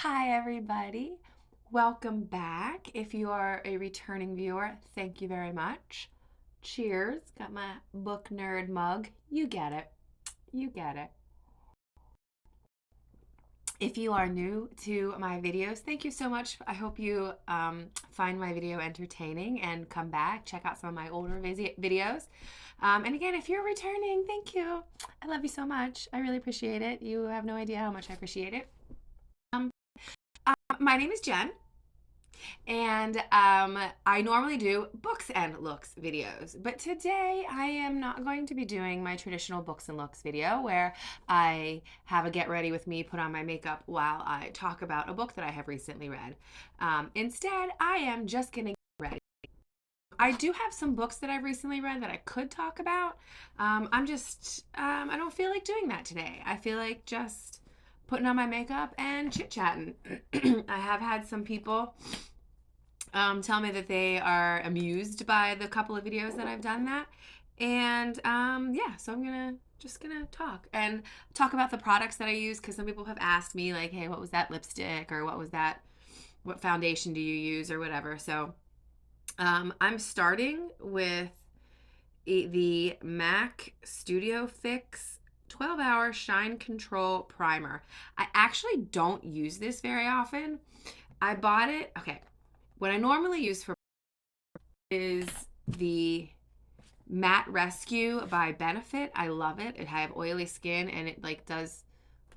Hi, everybody. Welcome back. If you are a returning viewer, thank you very much. Cheers. Got my book nerd mug. You get it. You get it. If you are new to my videos, thank you so much. I hope you find my video entertaining and come back. Check out some of my older videos. And again, if you're returning, thank you. I love you so much. I really appreciate it. You have no idea how much I appreciate it. My name is Jen. And I normally do books and looks videos, but today I am not going to be doing my traditional books and looks video where I have a get ready with me, put on my makeup while I talk about a book that I have recently read. Instead, I am just going to get ready. I do have some books that I've recently read that I could talk about. I don't feel like doing that today. I feel like just putting on my makeup and chit chatting. I have had some people tell me that they are amused by the couple of videos that I've done that. And yeah, so I'm gonna talk about the products that I use because some people have asked me like, hey, what was that lipstick or what foundation do you use or whatever. So I'm starting with the MAC Studio Fix 12-hour shine control primer. I actually don't use this very often. I bought it. Okay, what I normally use for is the Matte Rescue by Benefit. I love it. I have oily skin and it like does,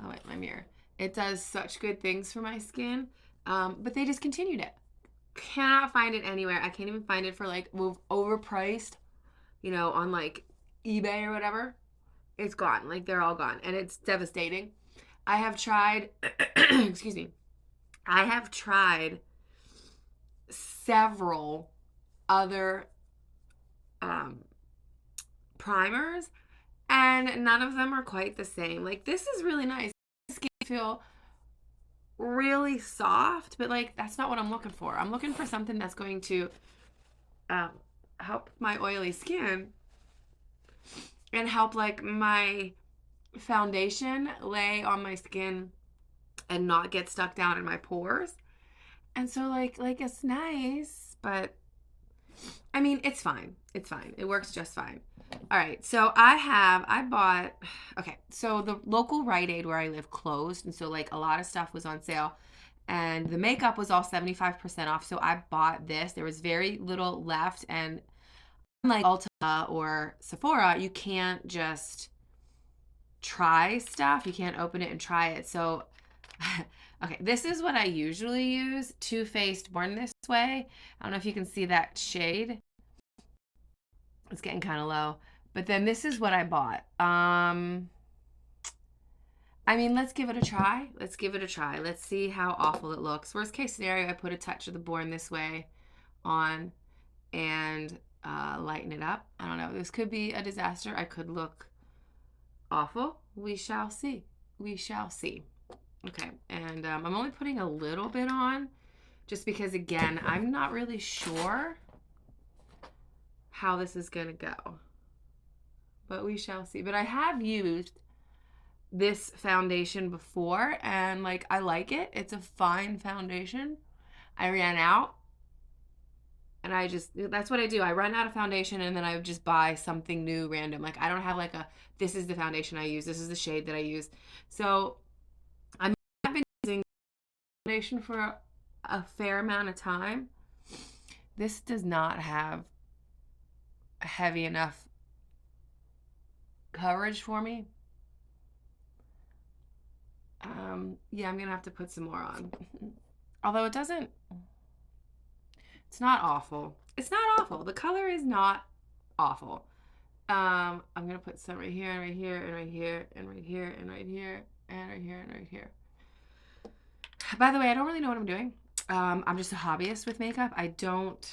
oh wait, my mirror. It does such good things for my skin. But they discontinued it. Cannot find it anywhere. I can't even find it for like overpriced, on like eBay or whatever. It's gone. Like they're all gone. And it's devastating. I have tried, excuse me, I have tried several other primers and none of them are quite the same. Like this is really nice. Skin feel really soft, but like that's not what I'm looking for. I'm looking for something that's going to um, help my oily skin and help like my foundation lay on my skin and not get stuck down in my pores. And so like it's nice, but I mean, it's fine. It's fine. It works just fine. All right. So okay. So the local Rite Aid where I live closed. And so, like, a lot of stuff was on sale. And the makeup was all 75% off. So I bought this. There was very little left. And unlike Ulta or Sephora, you can't just try stuff. You can't open it and try it. So, okay, this is what I usually use. Too Faced Born This Way. I don't know if you can see that shade. It's getting kind of low. But then this is what I bought. I mean, let's give it a try. Let's give it a try. Let's see how awful it looks. Worst case scenario, I put a touch of the Born This Way on and lighten it up. I don't know. This could be a disaster. I could look awful. We shall see. We shall see. Okay, and I'm only putting a little bit on just because, again, I'm not really sure how this is going to go. But we shall see. But I have used this foundation before and like I like it. It's a fine foundation. I ran out and that's what I do. I run out of foundation and then I just buy something new random. Like I don't have like this is the foundation I use. This is the shade that I use. So I've been using foundation for a fair amount of time. This does not have heavy enough coverage for me. Yeah, I'm gonna have to put some more on. Although it's not awful. It's not awful. The color is not awful. I'm gonna put some right here and right here and right here and right here and right here and right here and right here. By the way, I don't really know what I'm doing. I'm just a hobbyist with makeup. I don't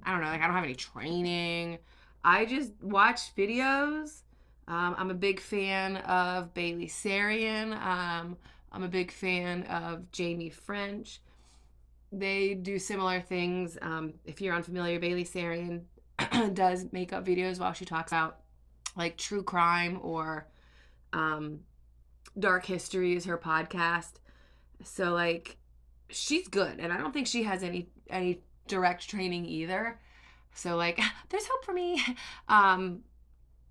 know, like I don't have any training. I just watch videos. I'm a big fan of Bailey Sarian. I'm a big fan of Jamie French. They do similar things. If you're unfamiliar, Bailey Sarian does makeup videos while she talks about like true crime or dark history is her podcast. So like she's good, and I don't think she has any direct training either. So like there's hope for me. Um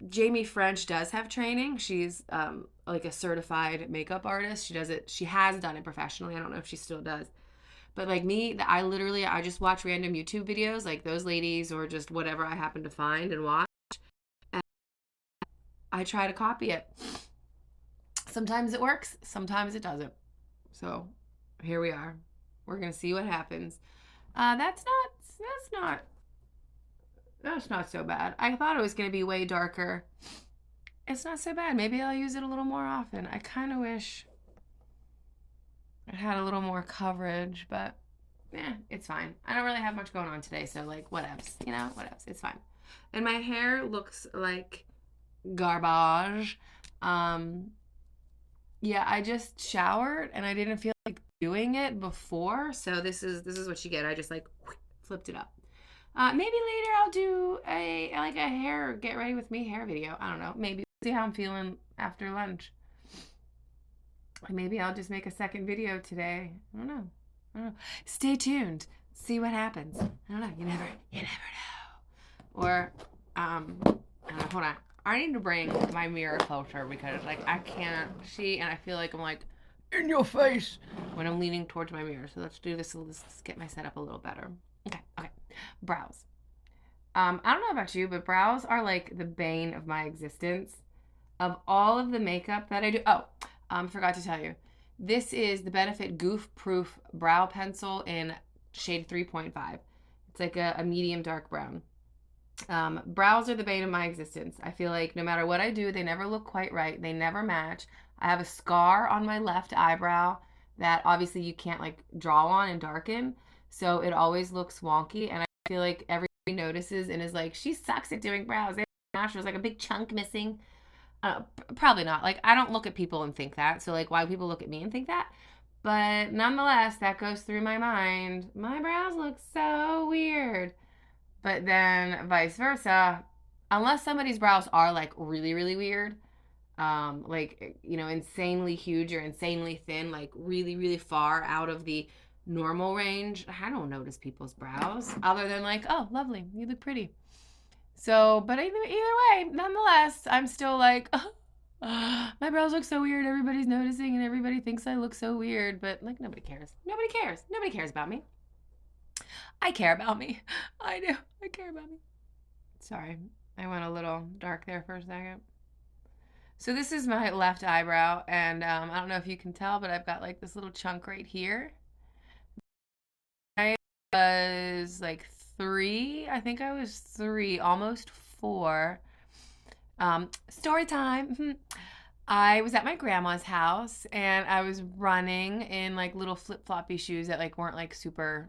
Jamie French does have training. She's like a certified makeup artist. She does it. She has done it professionally. I don't know if she still does. But like me, I just watch random YouTube videos like those ladies or just whatever I happen to find and watch. And I try to copy it. Sometimes it works, sometimes it doesn't. So here we are. We're gonna see what happens. That's not so bad. I thought it was gonna be way darker. It's not so bad. Maybe I'll use it a little more often. I kind of wish it had a little more coverage, but it's fine. I don't really have much going on today, so like whatevs, whatevs. It's fine. And my hair looks like garbage. Yeah, I just showered and I didn't feel like doing it before, so this is what you get. I just like flipped it up. Maybe later I'll do a hair get ready with me hair video. I don't know. Maybe see how I'm feeling after lunch. Maybe I'll just make a second video today. I don't know. Stay tuned. See what happens. I don't know. You never know. Or I don't know. Hold on. I need to bring my mirror closer because like I can't see and I feel like I'm like in your face when I'm leaning towards my mirror. So let's do this. Let's get my setup a little better. Okay. Brows. I don't know about you, but brows are like the bane of my existence. Of all of the makeup that I do. Oh, forgot to tell you. This is the Benefit Goof Proof Brow Pencil in shade 3.5. It's like a medium dark brown. Brows are the bane of my existence. I feel like no matter what I do, they never look quite right. They never match. I have a scar on my left eyebrow that obviously you can't like draw on and darken. So it always looks wonky. And I feel like everybody notices and is like, she sucks at doing brows. There's like a big chunk missing. Probably not. Like, I don't look at people and think that. So, like, why people look at me and think that? But nonetheless, that goes through my mind. My brows look so weird. But then vice versa, unless somebody's brows are like really, really weird, like, insanely huge or insanely thin, like really, really far out of the normal range, I don't notice people's brows other than like, oh, lovely, you look pretty. So, but either way, nonetheless, I'm still like, my brows look so weird. Everybody's noticing and everybody thinks I look so weird. But like, nobody cares. Nobody cares. Nobody cares about me. I care about me. I do. I care about me. Sorry, I went a little dark there for a second. So this is my left eyebrow. And I don't know if you can tell, but I've got like this little chunk right here. I was like 3. I think I was 3, almost 4. Story time. I was at my grandma's house and I was running in like little flip-floppy shoes that like weren't like super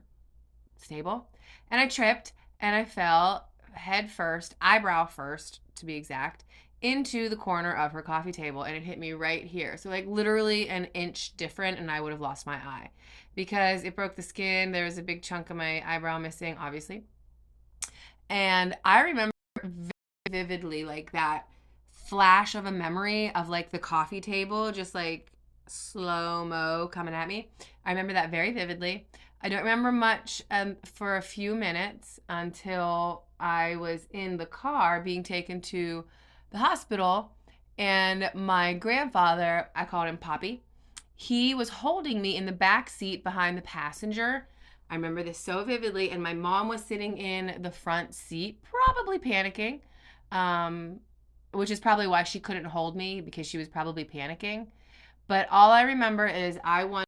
stable. And I tripped and I fell head first, eyebrow first to be exact, into the corner of her coffee table and it hit me right here. So like literally an inch different and I would have lost my eye because it broke the skin. There was a big chunk of my eyebrow missing, obviously. And I remember very vividly like that flash of a memory of like the coffee table just like slow-mo coming at me. I remember that very vividly. I don't remember much for a few minutes until I was in the car being taken to the hospital and my grandfather, I called him Poppy, he was holding me in the back seat behind the passenger. I remember this so vividly, and my mom was sitting in the front seat, probably panicking, which is probably why she couldn't hold me because she was probably panicking. But all I remember is I wanted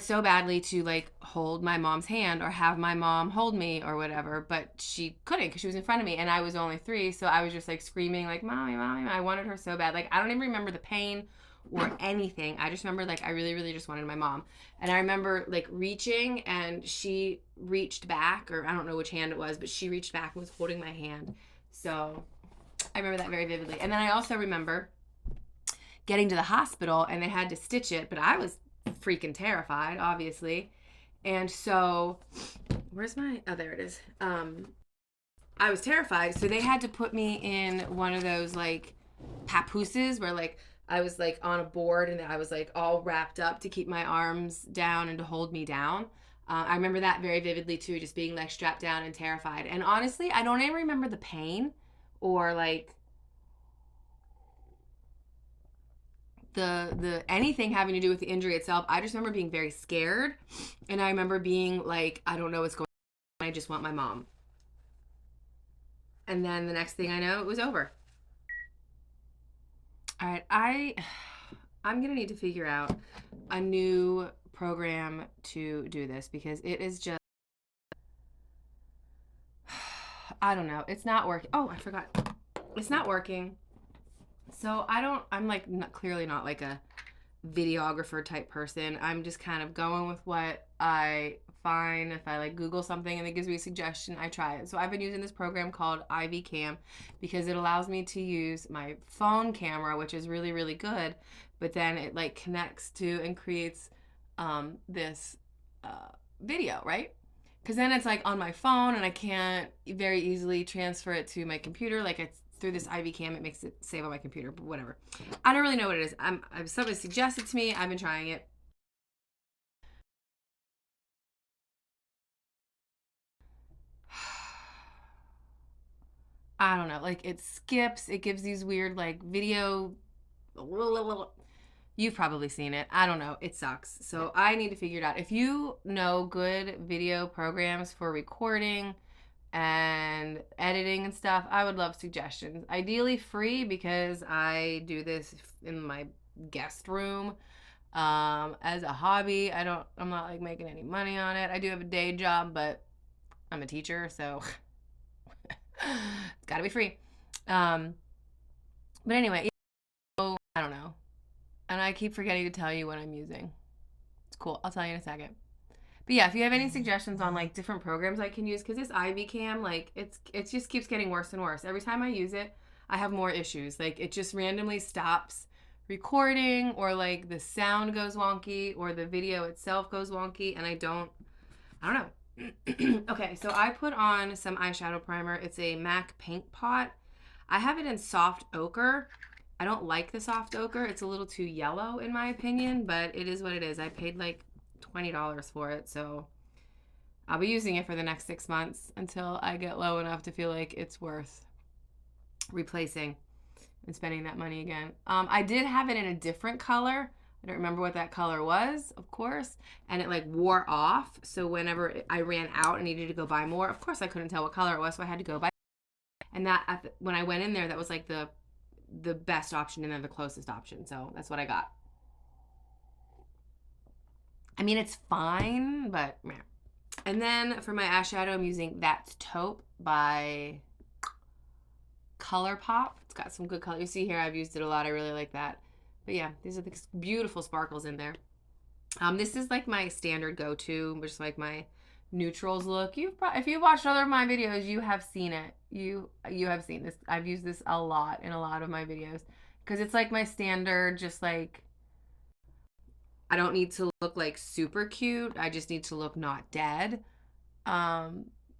so badly to like hold my mom's hand or have my mom hold me or whatever, but she couldn't because she was in front of me and I was only 3, so I was just like screaming like, mommy, mommy. I wanted her so bad. Like, I don't even remember the pain or anything. I just remember like I really, really just wanted my mom. And I remember like reaching and she reached back, or I don't know which hand it was, but she reached back and was holding my hand. So I remember that very vividly. And then I also remember getting to the hospital and they had to stitch it, but I was freaking terrified, obviously. And so where's my, oh, there it is. I was terrified, so they had to put me in one of those like papooses where like I was like on a board and I was like all wrapped up to keep my arms down and to hold me down. I remember that very vividly too, just being like strapped down and terrified. And honestly, I don't even remember the pain or like the anything having to do with the injury itself. I just remember being very scared, and I remember being like, I don't know what's going on. I just want my mom. And then the next thing I know, it was over. All right, I'm gonna need to figure out a new program to do this because it is just I don't know. It's not working. Oh, I forgot. It's not working. So I'm like clearly not like a videographer type person. I'm just kind of going with what I find. If I like Google something and it gives me a suggestion, I try it. So I've been using this program called IV Cam because it allows me to use my phone camera, which is really, really good. But then it like connects to and creates this video, right? Because then it's like on my phone and I can't very easily transfer it to my computer. Like it's through this IV Cam, it makes it save on my computer, but whatever. I don't really know what it is. Somebody suggested to me. I've been trying it. I don't know. Like it skips. It gives these weird like video. You've probably seen it. I don't know. It sucks. So I need to figure it out. If you know good video programs for recording and editing and stuff, I would love suggestions. Ideally free because I do this in my guest room as a hobby. I'm not like making any money on it. I do have a day job, but I'm a teacher, so it's got to be free. But anyway, I don't know. And I keep forgetting to tell you what I'm using. It's cool. I'll tell you in a second. But yeah, if you have any suggestions on like different programs I can use, because this IV Cam, like it just keeps getting worse and worse. Every time I use it, I have more issues. Like it just randomly stops recording, or like the sound goes wonky, or the video itself goes wonky, and I don't know. Okay, so I put on some eyeshadow primer. It's a MAC Paint Pot. I have it in soft ochre. I don't like the soft ochre. It's a little too yellow in my opinion, but it is what it is. I paid like $20 for it, so I'll be using it for the next 6 months until I get low enough to feel like it's worth replacing and spending that money again. I did have it in a different color. I don't remember what that color was, of course, and it like wore off. So whenever I ran out and needed to go buy more, of course I couldn't tell what color it was, so I had to go buy. And that when I went in there, that was like the best option and then the closest option. So that's what I got. I mean, it's fine, but meh. And then for my eyeshadow, I'm using That's Taupe by ColourPop. It's got some good color. You see here, I've used it a lot. I really like that. But yeah, these are the beautiful sparkles in there. This is like my standard go-to, just like my neutrals look. If you've watched other of my videos, you have seen it. You have seen this. I've used this a lot in a lot of my videos because it's like my standard, just like I don't need to look like super cute. I just need to look not dead.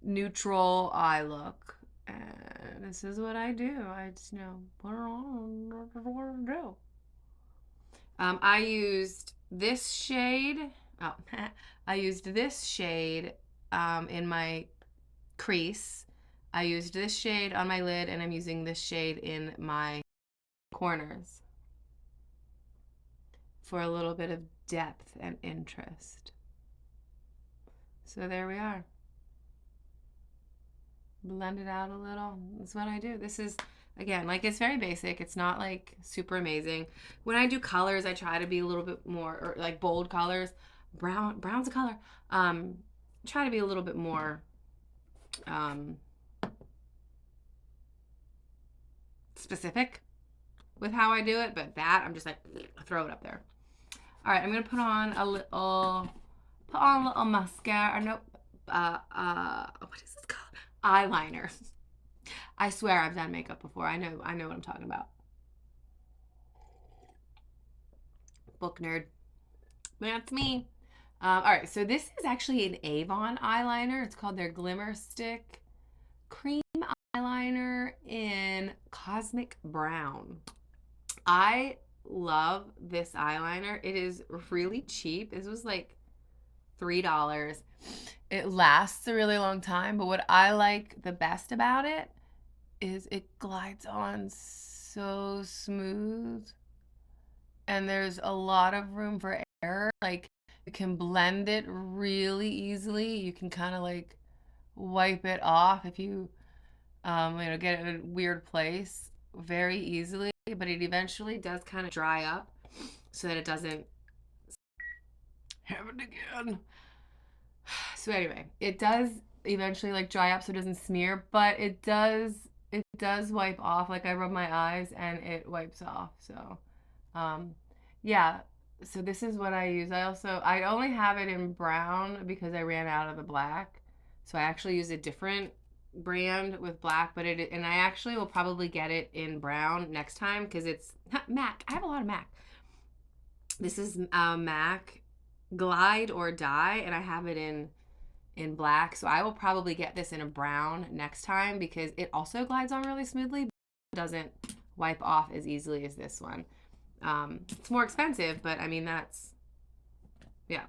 Neutral eye look. And this is what I do. I just, put it on. What to do. I used this shade. Oh, I used this shade in my crease. I used this shade on my lid, and I'm using this shade in my corners for a little bit of depth and interest. So there we are. Blend it out a little. That's what I do. This is, again, like it's very basic. It's not like super amazing. When I do colors, I try to be a little bit more, or like bold colors. Brown's a color. Try to be a little bit more specific with how I do it, but that I'm just like throw it up there. All right, I'm gonna put on a little mascara. Nope. What is this called? Eyeliner. I swear I've done makeup before. I know what I'm talking about. Book nerd. But that's me. All right, so this is actually an Avon eyeliner. It's called their Glimmer Stick Cream Eyeliner in Cosmic Brown. I love this eyeliner. It is really cheap. This was like $3. It lasts a really long time, but what I like the best about it is it glides on so smooth, and there's a lot of room for error. Like, you can blend it really easily. You can kind of like wipe it off if you get it in a weird place very easily, but it eventually does kind of dry up so that it doesn't happen again. So anyway, it does eventually like dry up so it doesn't smear, but it does wipe off. Like, I rub my eyes and it wipes off. So um yeah, so this is what I use. I only have it in brown because I ran out of the black. So I actually use a different brand with black, and I actually will probably get it in brown next time because it's MAC. I have a lot of MAC. This is MAC Glide or Dye, and I have it in black. So I will probably get this in a brown next time because it also glides on really smoothly, but doesn't wipe off as easily as this one. It's more expensive, but I mean, yeah.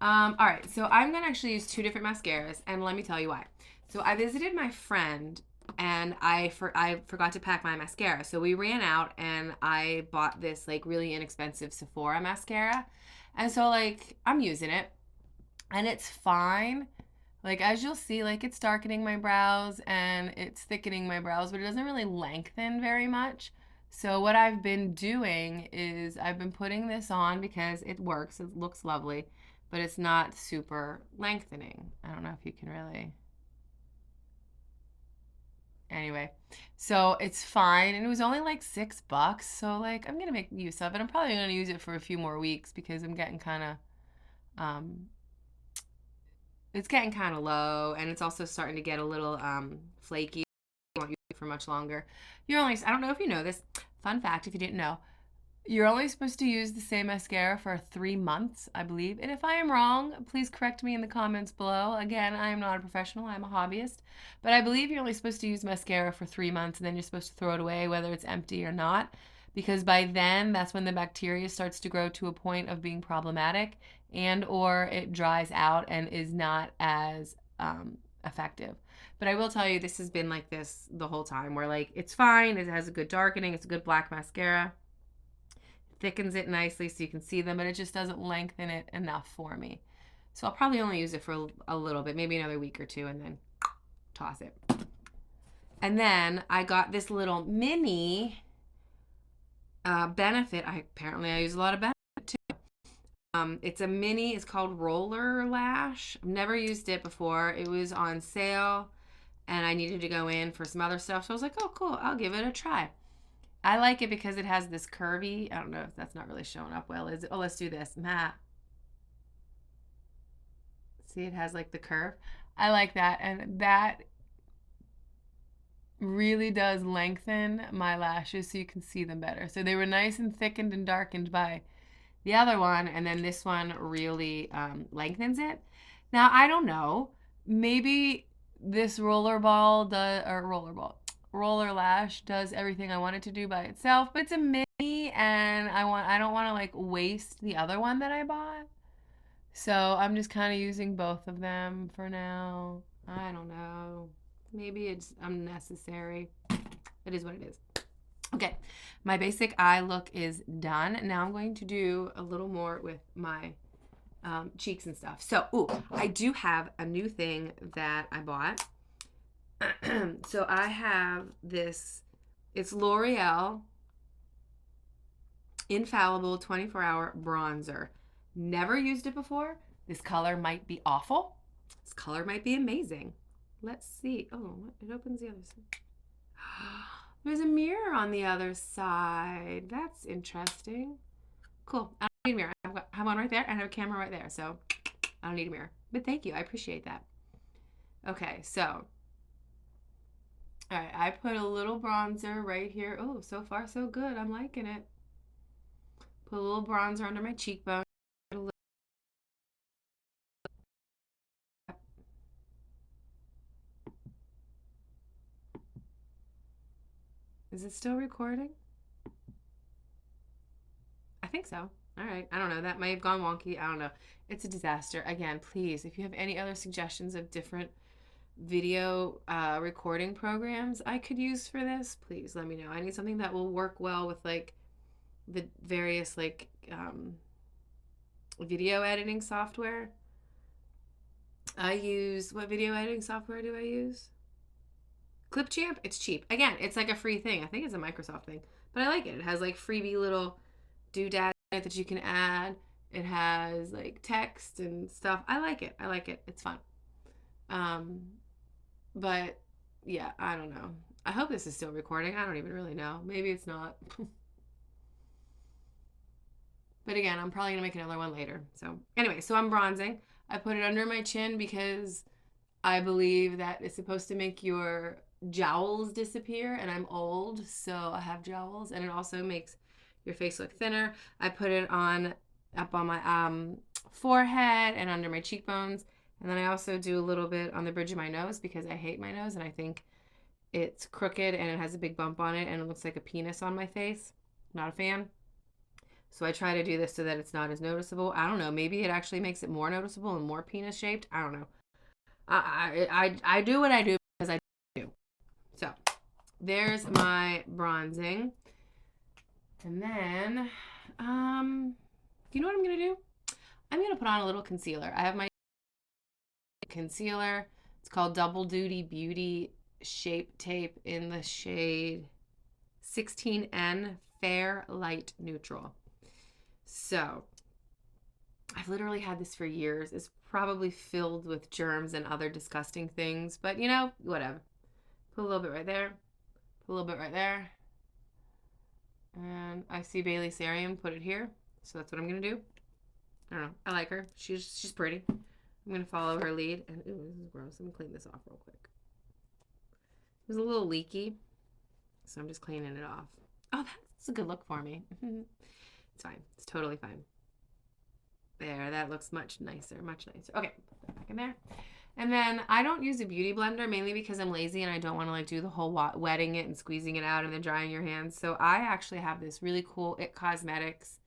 All right, so I'm gonna actually use two different mascaras, and let me tell you why. So I visited my friend, and I forgot to pack my mascara, so we ran out, and I bought this like really inexpensive Sephora mascara, and so like I'm using it, and it's fine. Like, as you'll see, like, it's darkening my brows and it's thickening my brows, but it doesn't really lengthen very much. So what I've been doing is I've been putting this on because it works. It looks lovely, but it's not super lengthening. I don't know if you can really. Anyway, so it's fine, and it was only like $6. So like I'm gonna make use of it. I'm probably gonna use it for a few more weeks because I'm getting kind of um, it's getting kind of low, and it's also starting to get a little flaky. I won't use it for much longer. I don't know if you know this. Fun fact, if you didn't know, you're only supposed to use the same mascara for 3 months, I believe. And if I am wrong, please correct me in the comments below. Again, I am not a professional, I'm a hobbyist. But I believe you're only supposed to use mascara for 3 months, and then you're supposed to throw it away, whether it's empty or not. Because by then, that's when the bacteria starts to grow to a point of being problematic, and or it dries out and is not as effective. But I will tell you, this has been like this the whole time, where like it's fine, it has a good darkening, it's a good black mascara, thickens it nicely so you can see them, but it just doesn't lengthen it enough for me. So I'll probably only use it for a little bit, maybe another week or two, and then toss it. And then I got this little mini Benefit. Apparently I use a lot of Benefit too. It's a mini. It's called Roller Lash. I've never used it before. It was on sale, and I needed to go in for some other stuff. So I was like, oh, cool. I'll give it a try. I like it because it has this curvy. I don't know if that's not really showing up well, is it? Oh, let's do this. Matt. See, it has like the curve. I like that. And that really does lengthen my lashes so you can see them better. So they were nice and thickened and darkened by the other one, and then this one really lengthens it. Now, I don't know. Maybe this roller lash does everything I want it to do by itself, but it's a mini, and I don't want to like waste the other one that I bought. So I'm just kind of using both of them for now. I don't know. Maybe it's unnecessary. It is what it is. Okay, my basic eye look is done. Now I'm going to do a little more with my cheeks and stuff. So, I do have a new thing that I bought. So I have this. It's L'Oreal Infallible 24-hour bronzer. Never used it before. This color might be awful. This color might be amazing. Let's see. Oh, it opens the other side. There's a mirror on the other side. That's interesting. Cool. I don't need a mirror. I have one right there and I have a camera right there. So I don't need a mirror. But thank you. I appreciate that. Okay, so. All right, I put a little bronzer right here. Oh, so far so good. I'm liking it. Put a little bronzer under my cheekbone. Is it still recording? think so. All right. I don't know. That may have gone wonky. I don't know. It's a disaster. Again, please, if you have any other suggestions of different video recording programs I could use for this, please let me know. I need something that will work well with like the various like video editing software. What video editing software do I use? Clipchamp. It's cheap. Again, it's like a free thing. I think it's a Microsoft thing, but I like it. It has like freebie little doodads that you can add. It has like text and stuff. I like it. It's fun. But yeah, I don't know. I hope this is still recording. I don't even really know. Maybe it's not. But again, I'm probably going to make another one later. So anyway, so I'm bronzing. I put it under my chin because I believe that it's supposed to make your jowls disappear, and I'm old, so I have jowls, and it also makes your face look thinner. I put it up on my forehead and under my cheekbones, and then I also do a little bit on the bridge of my nose because I hate my nose and I think it's crooked and it has a big bump on it and it looks like a penis on my face. Not a fan. So I try to do this so that it's not as noticeable. I don't know. Maybe it actually makes it more noticeable and more penis shaped. I don't know. I do what I do because I do. So there's my bronzing. And then, you know what I'm going to do? I'm going to put on a little concealer. I have my concealer. It's called Double Duty Beauty Shape Tape in the shade 16N Fair Light Neutral. So I've literally had this for years. It's probably filled with germs and other disgusting things, but you know, whatever. Put a little bit right there. Put a little bit right there. And I see Bailey Sarian put it here. So that's what I'm going to do. I don't know. I like her. She's pretty. I'm going to follow her lead. And ooh, this is gross. Let me clean this off real quick. It was a little leaky. So I'm just cleaning it off. Oh, that's a good look for me. It's fine. It's totally fine. There, that looks much nicer, much nicer. Okay, put that back in there. And then I don't use a beauty blender mainly because I'm lazy and I don't want to like do the whole wetting it and squeezing it out and then drying your hands. So I actually have this really cool IT Cosmetics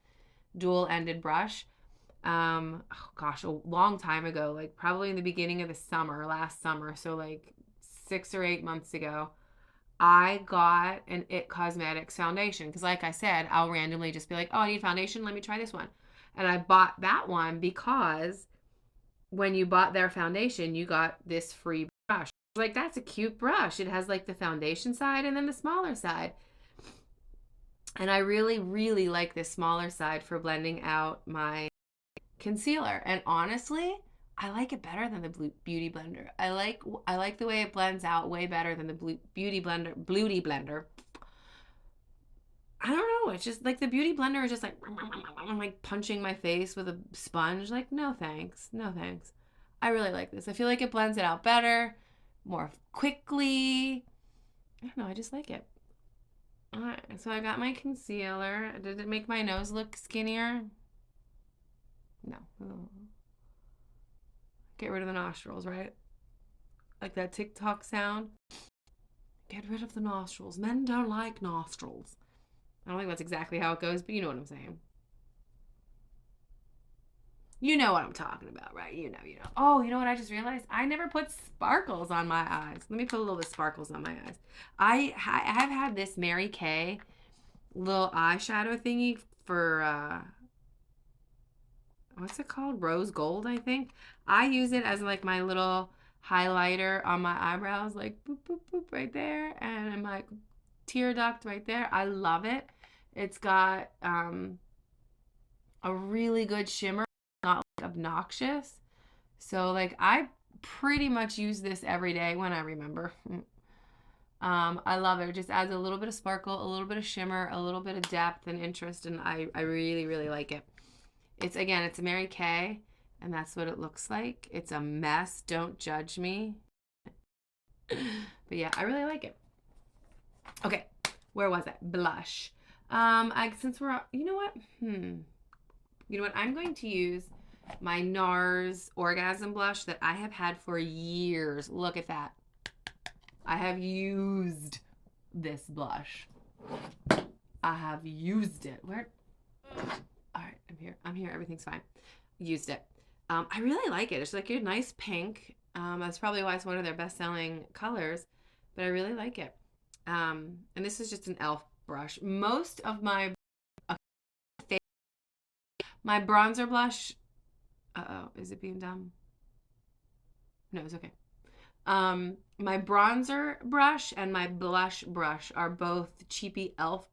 dual-ended brush. Oh gosh, a long time ago, like probably in the beginning of the summer, last summer. So like 6 or 8 months ago, I got an IT Cosmetics foundation because like I said, I'll randomly just be like, oh, I need foundation. Let me try this one. And I bought that one because when you bought their foundation, you got this free brush. Like, that's a cute brush. It has like the foundation side and then the smaller side. And I really, really like this smaller side for blending out my concealer. And honestly, I like it better than the Beauty Blender. I like the way it blends out way better than the Beauty Blender. I don't know. It's just like the Beauty Blender is just like, I'm like punching my face with a sponge. Like, no thanks. No thanks. I really like this. I feel like it blends it out better, more quickly. I don't know. I just like it. All right. So I got my concealer. Did it make my nose look skinnier? No. Oh. Get rid of the nostrils, right? Like that TikTok sound. Get rid of the nostrils. Men don't like nostrils. I don't think that's exactly how it goes, but you know what I'm saying. You know what I'm talking about, right? You know. Oh, you know what I just realized? I never put sparkles on my eyes. Let me put a little bit of sparkles on my eyes. I have had this Mary Kay little eyeshadow thingy for, what's it called? Rose Gold, I think. I use it as like my little highlighter on my eyebrows, like boop, boop, boop right there. And my tear duct right there. I love it. It's got a really good shimmer, not like obnoxious. So like I pretty much use this every day when I remember. I love it. It just adds a little bit of sparkle, a little bit of shimmer, a little bit of depth and interest, and I really, really like it. It's a Mary Kay, and that's what it looks like. It's a mess. Don't judge me. But yeah, I really like it. Okay, where was it? Blush. Since we're, you know what? You know what? I'm going to use my NARS Orgasm Blush that I have had for years. Look at that. I have used this blush. I have used it. Where? I'm here. Everything's fine. Used it. I really like it. It's like a nice pink. That's probably why it's one of their best-selling colors, but I really like it. And this is just an e.l.f. brush. Most of my my bronzer blush. Uh-oh, is it being dumb? No, it's okay. My bronzer brush and my blush brush are both cheapy e.l.f.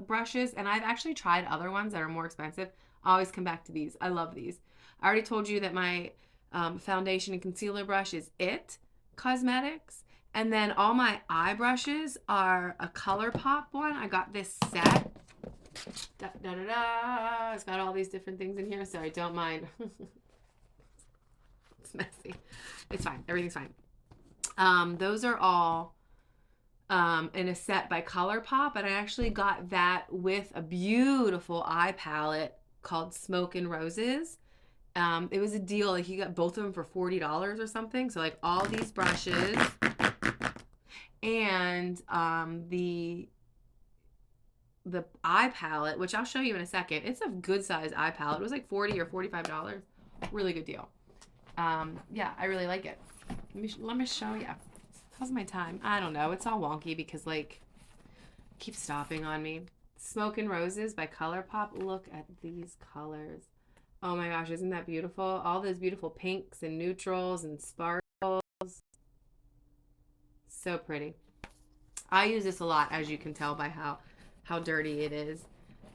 brushes, and I've actually tried other ones that are more expensive. I always come back to these. I love these. I already told you that my foundation and concealer brush is IT Cosmetics, and then all my eye brushes are a ColourPop one. I got this set. Da, da, da, da. It's got all these different things in here. Sorry, don't mind. It's messy. It's fine. Everything's fine. Those are all in a set by ColourPop, and I actually got that with a beautiful eye palette called Smoke and Roses. It was a deal. Like, you got both of them for $40 or something. So like all these brushes and the eye palette, which I'll show you in a second. It's a good size eye palette. It was like $40 or $45. Really good deal. Yeah, I really like it. Let me show you. How's my time? I don't know. It's all wonky because like keeps stopping on me. Smoke and Roses by ColourPop. Look at these colors. Oh my gosh, isn't that beautiful? All those beautiful pinks and neutrals and sparkles. So pretty. I use this a lot, as you can tell by how dirty it is.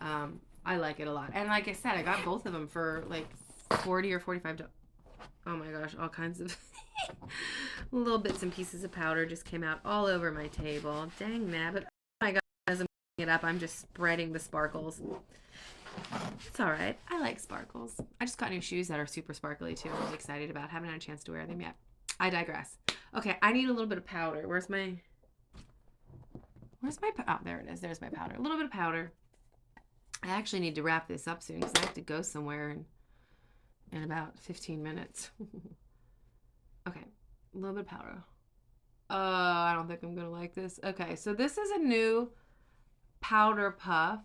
I like it a lot. And like I said, I got both of them for like $40 or $45. Oh my gosh, all kinds of little bits and pieces of powder just came out all over my table. Dang nabbit. Oh my gosh, as I'm putting it up, I'm just spreading the sparkles. It's all right. I like sparkles. I just got new shoes that are super sparkly too. I'm really excited about. Haven't had a chance to wear them yet. I digress. Okay, I need a little bit of powder. Where's my oh, there it is. There's my powder. A little bit of powder. I actually need to wrap this up soon because I have to go somewhere in about 15 minutes. Okay, a little bit of powder. I don't think I'm gonna like this. Okay, so this is a new powder puff.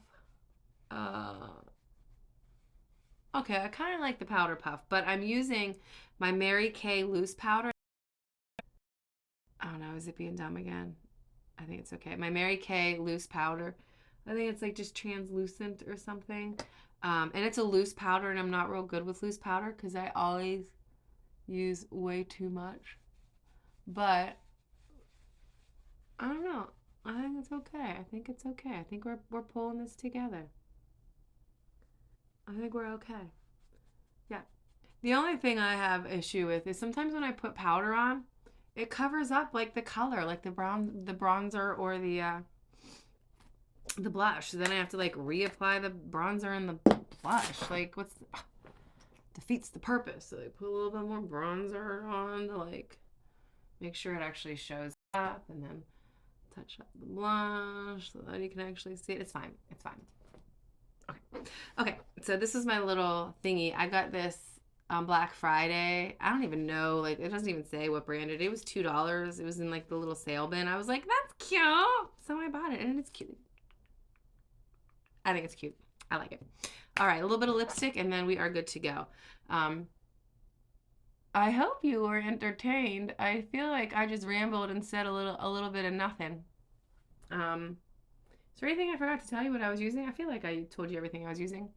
Okay, I kind of like the powder puff, but I'm using my Mary Kay loose powder. I don't know, is it being dumb again? I think it's okay. My Mary Kay loose powder. I think it's like just translucent or something. And it's a loose powder, and I'm not real good with loose powder because I always use way too much. But I don't know. I think it's okay. I think it's okay. I think we're pulling this together. I think we're okay. Yeah. The only thing I have issue with is sometimes when I put powder on, it covers up like the color, like the bronzer or the blush. So then I have to like reapply the bronzer and the blush. Like defeats the purpose. So I put a little bit more bronzer on to like make sure it actually shows up, and then touch up the blush so that you can actually see it. It's fine. It's fine. Okay, so this is my little thingy. I got this on Black Friday. I don't even know, like, it doesn't even say what brand it is. It was $2. It was in like the little sale bin. I was like, that's cute. So I bought it, and it's cute. I think it's cute. I like it. All right, a little bit of lipstick, and then we are good to go. I hope you were entertained. I feel like I just rambled and said a little bit of nothing. Is there anything I forgot to tell you what I was using? I feel like I told you everything I was using.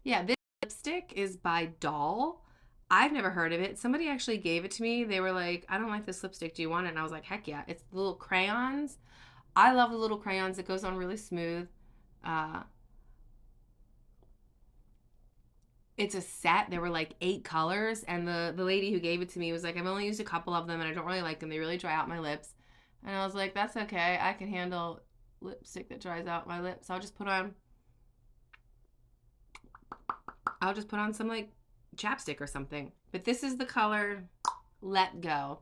Yeah, this lipstick is by Doll. I've never heard of it. Somebody actually gave it to me. They were like, I don't like this lipstick. Do you want it? And I was like, heck yeah. It's the little crayons. I love the little crayons. It goes on really smooth. It's a set. There were like 8 colors. And the lady who gave it to me was like, I've only used a couple of them and I don't really like them. They really dry out my lips. And I was like, that's okay. I can handle lipstick that dries out my lips. I'll just put on some like chapstick or something. But this is the color Let Go.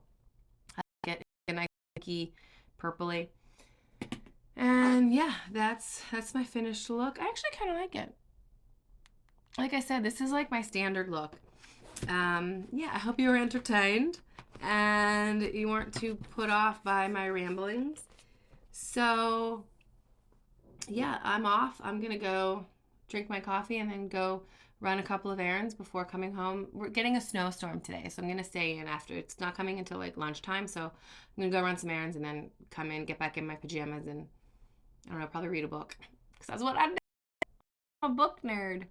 I like it. It's a nice pinky purpley. And yeah, that's my finished look. I actually kind of like it. Like I said, this is like my standard look. Yeah, I hope you were entertained and you weren't too put off by my ramblings. So yeah, I'm off. I'm gonna go drink my coffee, and then go run a couple of errands before coming home. We're getting a snowstorm today, so I'm going to stay in after. It's not coming until like lunchtime, so I'm going to go run some errands and then come in, get back in my pajamas, and I don't know, probably read a book. Because that's what I do. I'm a book nerd.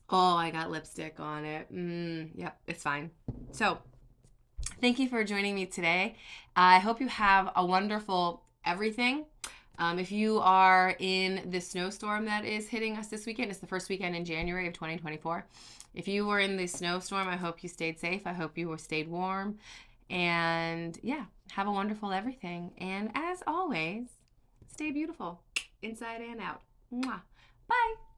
Oh, I got lipstick on it. Yep, it's fine. So, thank you for joining me today. I hope you have a wonderful everything. If you are in this snowstorm that is hitting us this weekend, it's the first weekend in January of 2024. If you were in the snowstorm, I hope you stayed safe. I hope you stayed warm. And yeah, have a wonderful everything. And as always, stay beautiful inside and out. Mwah. Bye.